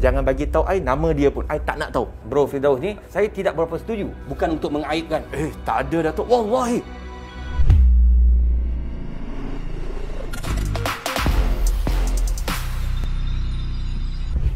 jangan bagi tahu I nama dia pun. I tak nak tahu. Bro Firdaus ni, saya tidak berapa setuju. Bukan untuk mengaibkan. Tak ada Datuk. Wallahi.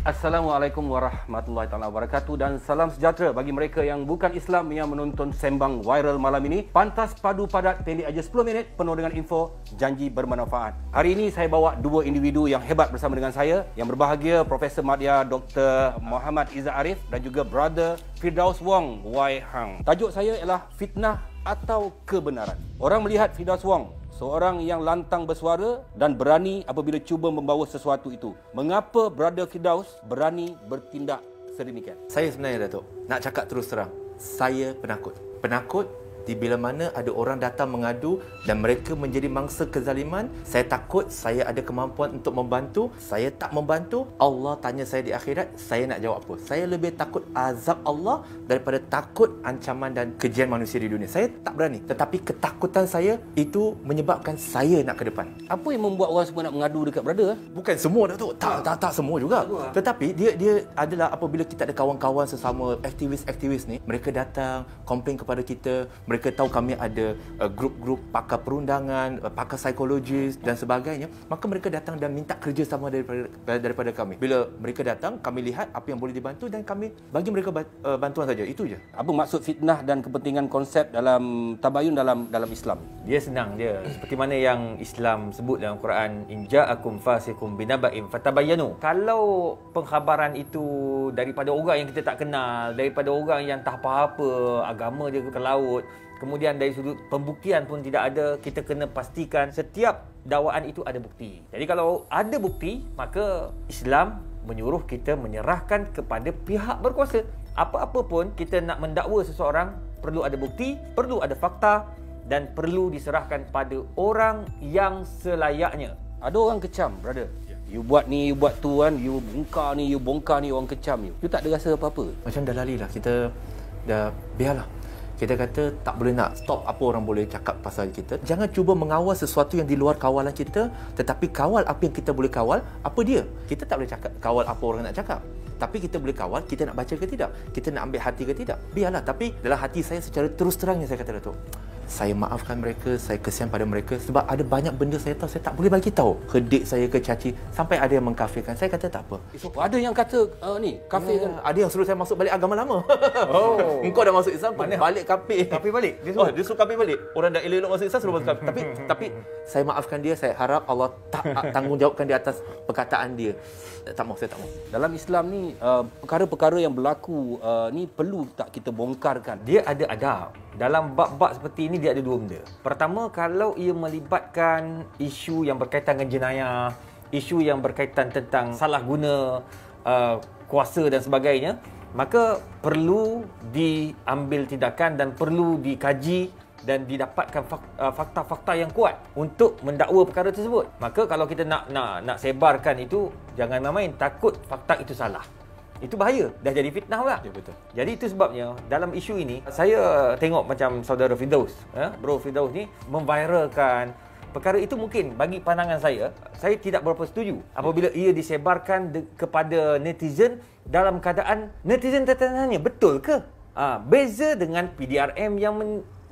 Assalamualaikum warahmatullahi taala wabarakatuh dan salam sejahtera bagi mereka yang bukan Islam yang menonton sembang viral malam ini. Pantas padu padat pendek aja 10 minit penuh dengan info, janji bermanfaat. Hari ini saya bawa dua individu yang hebat bersama dengan saya. Yang berbahagia Profesor Madya Dr. Muhammad Izzat Arif dan juga Brother Firdaus Wong Wai Hang. Tajuk saya ialah fitnah atau kebenaran. Orang melihat Firdaus Wong seorang yang lantang bersuara dan berani apabila cuba membawa sesuatu itu. Mengapa Brother Firdaus berani bertindak sedemikian? Saya sebenarnya Datuk, nak cakap terus terang, saya penakut. Penakut di bila mana ada orang datang mengadu dan mereka menjadi mangsa kezaliman. Saya takut saya ada kemampuan untuk membantu. Saya tak membantu. Allah tanya saya di akhirat, saya nak jawab apa? Saya lebih takut azab Allah daripada takut ancaman dan kejian manusia di dunia. Saya tak berani. Tetapi ketakutan saya itu menyebabkan saya nak ke depan. Apa yang membuat orang semua nak mengadu dekat Brother? Bukan semua Datuk. Tak semua juga. Tetapi dia adalah apabila kita ada kawan-kawan sesama aktivis-aktivis ni, mereka datang komplain kepada kita. Mereka tahu kami ada grup-grup pakar perundangan, pakar psikologis dan sebagainya. Maka mereka datang dan minta kerjasama daripada kami. Bila mereka datang, kami lihat apa yang boleh dibantu dan kami bagi mereka bantuan saja. Itu je. Apa maksud fitnah dan kepentingan konsep dalam tabayun dalam Islam? Dia senang je. Seperti mana yang Islam sebut dalam Quran, in ja'akum fasiqun binaba'in fatabayyanu. Kalau pengkhabaran itu daripada orang yang kita tak kenal, daripada orang yang tak apa-apa, agama dia ke laut, kemudian dari sudut pembuktian pun tidak ada, kita kena pastikan setiap dakwaan itu ada bukti. Jadi kalau ada bukti, maka Islam menyuruh kita menyerahkan kepada pihak berkuasa. Apa-apa pun kita nak mendakwa seseorang, perlu ada bukti, perlu ada fakta dan perlu diserahkan pada orang yang selayaknya. Ada orang kecam, Brother. You buat ni, you buat tu kan, you bongkar ni, orang kecam you. You tak ada rasa apa-apa? Macam dah lari lah. Kita dah biarlah. Kita kata tak boleh nak stop apa orang boleh cakap pasal kita. Jangan cuba mengawal sesuatu yang di luar kawalan kita, tetapi kawal apa yang kita boleh kawal, apa dia. Kita tak boleh cakap kawal apa orang nak cakap. Tapi kita boleh kawal, kita nak baca ke tidak, kita nak ambil hati ke tidak. Biarlah. Tapi dalam hati saya secara terus terangnya saya kata, Datuk, saya maafkan mereka, saya kesian pada mereka sebab ada banyak benda saya tahu, saya tak boleh bagi tahu. Kedik saya ke caci, sampai ada yang mengkafirkan. Saya kata tak apa. Ada yang kata ni kafir kan? Ada yang suruh saya masuk balik agama lama. Engkau dah masuk Islam, balik kafir. Kafir balik. Dia suruh kafir balik. Orang dah elok-elok masuk Islam suruh masuk kafir. Tapi saya maafkan dia, saya harap Allah tanggungjawabkan di atas perkataan dia. Tak mau, saya tak mau. Dalam Islam ni perkara-perkara yang berlaku ni perlu tak kita bongkarkan? Dia ada adab. Dalam bab-bab seperti ini dia ada dua benda. Pertama, kalau ia melibatkan isu yang berkaitan dengan jenayah, isu yang berkaitan tentang salah guna kuasa dan sebagainya, maka perlu diambil tindakan dan perlu dikaji dan didapatkan fakta-fakta yang kuat untuk mendakwa perkara tersebut. Maka kalau kita nak sebarkan itu, jangan main-main, takut fakta itu salah. Itu bahaya, dah jadi fitnah pula. Ya, betul. Jadi itu sebabnya dalam isu ini saya tengok macam saudara Firdaus, Bro Firdaus ni memviralkan perkara itu. Mungkin bagi pandangan saya tidak berapa setuju apabila ia disebarkan kepada netizen dalam keadaan netizen tertanya, betul ke? Beza dengan PDRM yang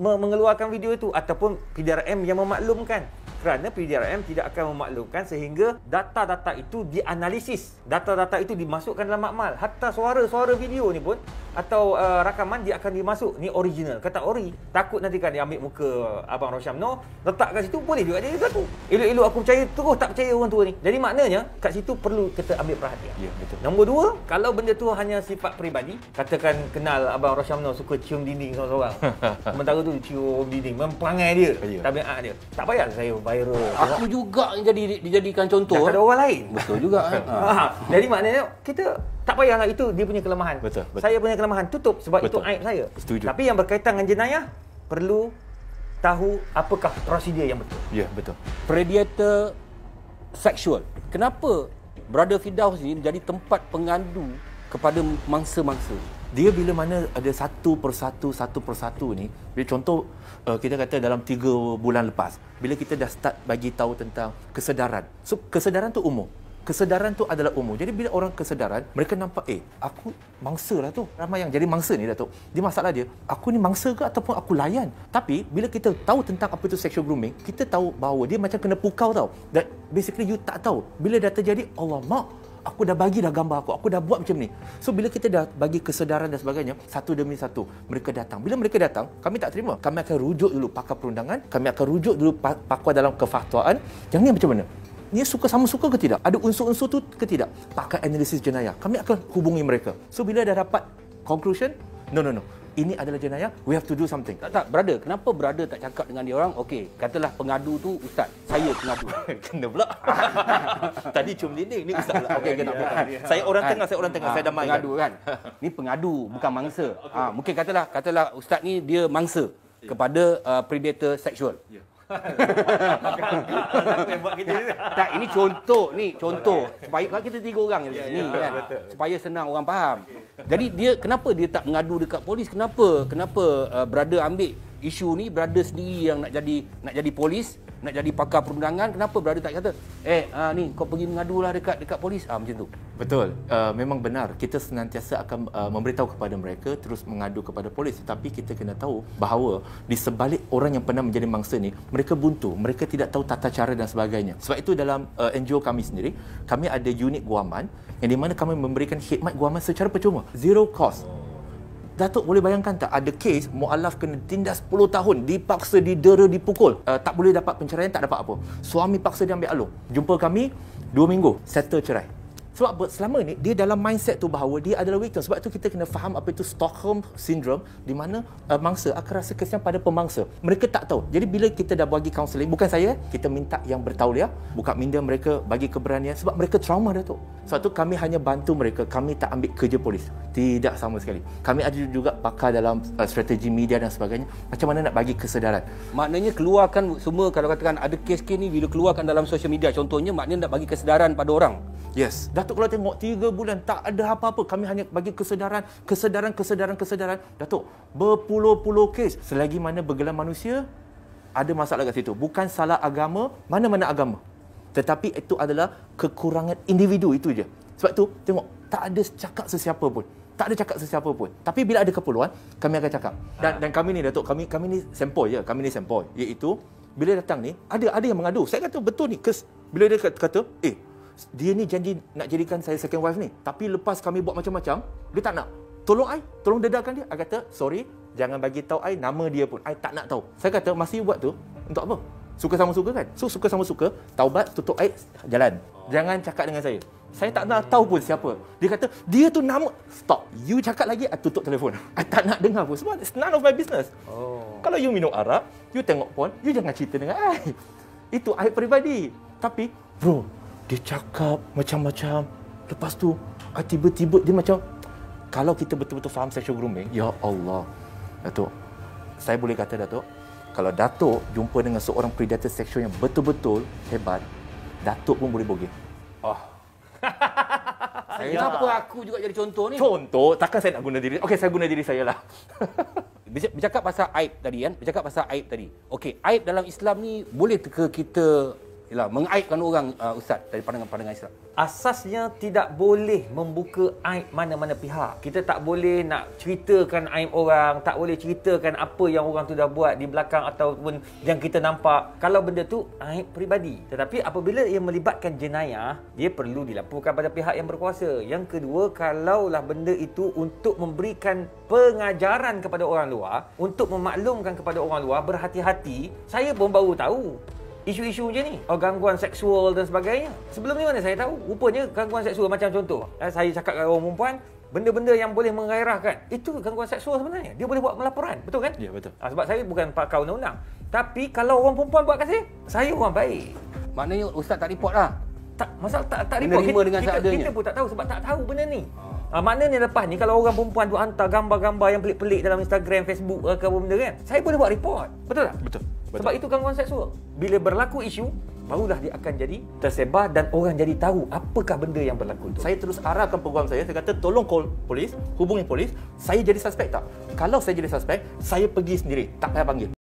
mengeluarkan video itu ataupun PDRM yang memaklumkan. Kerana PDRM tidak akan memaklumkan sehingga data-data itu dianalisis. Data-data itu dimasukkan dalam makmal. Hatta suara-suara video ni pun atau rakaman dia akan dimasuk. Ni original. Kata ori. Takut nanti kan dia ambil muka Abang Rosyamno, letak kat situ, boleh juga jadi satu. Elok-elok aku percaya, terus tak percaya orang tua ni. Jadi maknanya kat situ perlu kita ambil perhatian. Ya, betul. Nombor dua, kalau benda tu hanya sifat peribadi, katakan kenal Abang Rosyamno suka cium dinding seorang-seorang. Sementara tu cium dinding, memperangai dia, tabiat dia. Tak payah saya viral. Aku juga dijadikan contoh. Dah ada orang lain. Betul juga. Jadi maknanya kita tak payahlah, itu dia punya kelemahan. Betul. Saya punya kelemahan, tutup sebab Betul. itu aib saya. Setuju. Tapi yang berkaitan dengan jenayah, perlu tahu apakah prosedur yang betul. Ya, betul. Predator seksual. Kenapa Brother Firdaus ni jadi tempat pengadu kepada mangsa-mangsa? Dia bila mana ada satu persatu ni, bila contoh kita kata dalam 3 bulan lepas, bila kita dah start bagi tahu tentang kesedaran. So kesedaran tu umum. Kesedaran tu adalah umum. Jadi bila orang kesedaran, mereka nampak, aku mangsa lah tu. Ramai yang jadi mangsa ni, Datuk. Dia masalah dia, aku ni mangsa ke ataupun aku layan? Tapi bila kita tahu tentang apa itu sexual grooming, kita tahu bahawa dia macam kena pukau tau. That basically you tak tahu. Bila dah terjadi, Allah mak, aku dah bagi dah gambar aku dah buat macam ni. So bila kita dah bagi kesedaran dan sebagainya, satu demi satu mereka datang. Bila mereka datang, kami tak terima. Kami akan rujuk dulu pakar perundangan, kami akan rujuk dulu pakar dalam kefatwaan. Yang ni macam mana? Ni sama suka ke tidak? Ada unsur-unsur tu ke tidak? Pakai analisis jenayah. Kami akan hubungi mereka. So bila dah dapat conclusion, no. Ini adalah jenayah, we have to do something. Tak, brother. Kenapa brother tak cakap dengan dia orang, okey, katalah pengadu tu Ustaz, saya pengadu. Kena pula. Tadi cium dinding, ni Ustaz lah. Okey, kena. Saya orang tengah, saya damai. Pengadu kan. Ni pengadu, bukan mangsa. Mungkin katalah Ustaz ni dia mangsa kepada predator seksual. Tak, ini contoh supaya kita 3 orang ni kan, supaya senang orang faham. Jadi kenapa dia tak mengadu dekat polis? Kenapa brother ambil isu ni, brother sendiri yang nak jadi polis, nak jadi pakar perundangan? Kenapa brother tak kata, ni kau pergi mengadulah dekat polis? Macam tu. Betul. Memang benar. Kita senantiasa akan memberitahu kepada mereka terus mengadu kepada polis. Tapi kita kena tahu bahawa di sebalik orang yang pernah menjadi mangsa ni, mereka buntu. Mereka tidak tahu tata cara dan sebagainya. Sebab itu dalam NGO kami sendiri, kami ada unit guaman yang di mana kami memberikan khidmat guaman secara percuma. Zero cost. Datuk boleh bayangkan tak, ada kes mualaf kena tindas 10 tahun, dipaksa, didera, dipukul, tak boleh dapat penceraian, tak dapat apa. Suami paksa dia ambil alur. Jumpa kami 2 minggu, settle cerai. Sebab apa? Selama ni dia dalam mindset tu bahawa dia adalah victim. Sebab tu kita kena faham apa itu Stockholm Syndrome, di mana mangsa akan rasa kesian pada pemangsa. Mereka tak tahu. Jadi bila kita dah bagi kaunseling, bukan saya, kita minta yang bertauliah, buka minda mereka, bagi keberanian sebab mereka trauma, Datuk. Sebab tu kami hanya bantu mereka, kami tak ambil kerja polis. Tidak sama sekali. Kami ada juga pakar dalam strategi media dan sebagainya, macam mana nak bagi kesedaran. Maknanya keluarkan semua, kalau katakan ada kes-kes ni bila keluarkan dalam sosial media contohnya, maknanya nak bagi kesedaran pada orang. Yes. Datuk kalau tengok 3 bulan tak ada apa-apa, kami hanya bagi kesedaran. Datuk, berpuluh-puluh kes. Selagi mana bergelar manusia, ada masalah kat situ. Bukan salah agama, mana-mana agama. Tetapi itu adalah kekurangan individu, itu je. Sebab tu, tengok, tak ada cakap sesiapa pun. Tapi bila ada keperluan, kami akan cakap. Dan kami ni, Datuk, kami ni sempoi je. Iaitu, bila datang ni, ada yang mengadu. Saya kata, betul ni, kes. Bila dia kata, dia ni janji nak jadikan saya second wife ni. Tapi lepas kami buat macam-macam, dia tak nak. Tolong dedarkan dia. I kata, sorry, jangan bagi tahu I nama dia pun. I tak nak tahu. Saya kata, masih buat tu, untuk apa? Suka sama suka kan? So, suka sama suka, taubat, tutup aib, jalan. Jangan cakap dengan saya. Saya tak nak tahu pun siapa. Dia kata, dia tu nama. Stop. You cakap lagi, I tutup telefon. I tak nak dengar pun. Sebab it's none of my business. Kalau you minum arak, you tengok porn, you jangan cerita dengan I. Itu aib peribadi. Tapi, bro, dia cakap macam-macam. Lepas tu, tiba-tiba dia macam, kalau kita betul-betul faham sexual grooming, ya Allah, Datuk, saya boleh kata, Datuk, kalau Datuk jumpa dengan seorang predator seksual yang betul-betul hebat, Datuk pun boleh bogey. Kenapa aku juga jadi contoh ni? Contoh, takkan saya nak guna diri. Okey, saya guna diri saya lah. Bercakap pasal aib tadi. Okey, aib dalam Islam ni boleh ke kita mengaibkan orang, Ustaz, dari pandangan Islam? Asasnya tidak boleh membuka aib mana-mana pihak. Kita tak boleh nak ceritakan aib orang, tak boleh ceritakan apa yang orang tu dah buat di belakang ataupun yang kita nampak. Kalau benda tu aib peribadi. Tetapi apabila ia melibatkan jenayah, dia perlu dilaporkan pada pihak yang berkuasa. Yang kedua, kalaulah benda itu untuk memberikan pengajaran kepada orang luar, untuk memaklumkan kepada orang luar, berhati-hati. Saya pun baru tahu isu-isu macam ni, gangguan seksual dan sebagainya. Sebelum ni mana saya tahu? Rupanya gangguan seksual, macam contoh, saya cakap dengan orang perempuan, benda-benda yang boleh menggairahkan, itu gangguan seksual sebenarnya. Dia boleh buat pelaporan, betul kan? Ya, betul. Sebab saya bukan pakar undang-undang. Tapi kalau orang perempuan buat kat saya orang baik. Maknanya Ustaz tak report lah? Tak, masalah tak report. Menerima dengan seadanya. Kita pun tak tahu sebab tak tahu benda ni. Maknanya lepas ni kalau orang perempuan tu hantar gambar-gambar yang pelik-pelik dalam Instagram, Facebook ke apa benda kan, saya boleh buat report. Betul tak? Betul. Sebab itu gangguan seksual. Bila berlaku isu, barulah dia akan jadi tersebar dan orang jadi tahu apakah benda yang berlaku itu. Saya terus arahkan peguam saya kata, tolong call polis, hubungi polis. Saya jadi suspek tak? Kalau saya jadi suspek, saya pergi sendiri, tak payah panggil.